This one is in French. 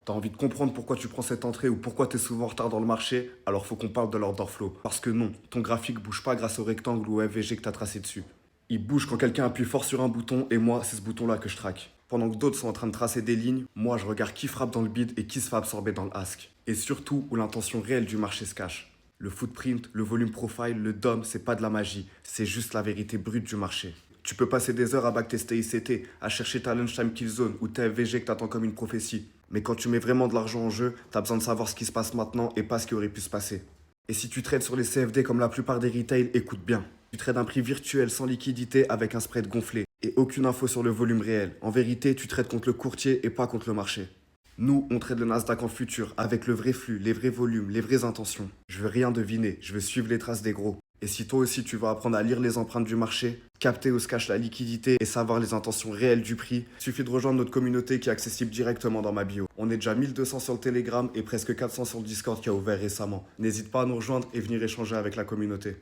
T'as envie de comprendre pourquoi tu prends cette entrée ou pourquoi t'es souvent en retard dans le marché, alors faut qu'on parle de l'order flow. Parce que non, ton graphique bouge pas grâce au rectangle ou au FVG que t'as tracé dessus. Il bouge quand quelqu'un appuie fort sur un bouton et moi, c'est ce bouton-là que je traque. Pendant que d'autres sont en train de tracer des lignes, moi je regarde qui frappe dans le bid et qui se fait absorber dans le ask. Et surtout où l'intention réelle du marché se cache. Le footprint, le volume profile, le DOM, c'est pas de la magie, c'est juste la vérité brute du marché. Tu peux passer des heures à backtester ICT, à chercher ta lunchtime kill zone ou tes FVG que t'attends comme une prophétie. Mais quand tu mets vraiment de l'argent en jeu, t'as besoin de savoir ce qui se passe maintenant et pas ce qui aurait pu se passer. Et si tu trades sur les CFD comme la plupart des retails, écoute bien. Tu trades un prix virtuel sans liquidité avec un spread gonflé et aucune info sur le volume réel. En vérité, tu trades contre le courtier et pas contre le marché. Nous, on trade le Nasdaq en futur avec le vrai flux, les vrais volumes, les vraies intentions. Je veux rien deviner, je veux suivre les traces des gros. Et si toi aussi tu veux apprendre à lire les empreintes du marché, capter où se cache la liquidité et savoir les intentions réelles du prix, il suffit de rejoindre notre communauté qui est accessible directement dans ma bio. On est déjà 1200 sur le Telegram et presque 400 sur le Discord qui a ouvert récemment. N'hésite pas à nous rejoindre et venir échanger avec la communauté.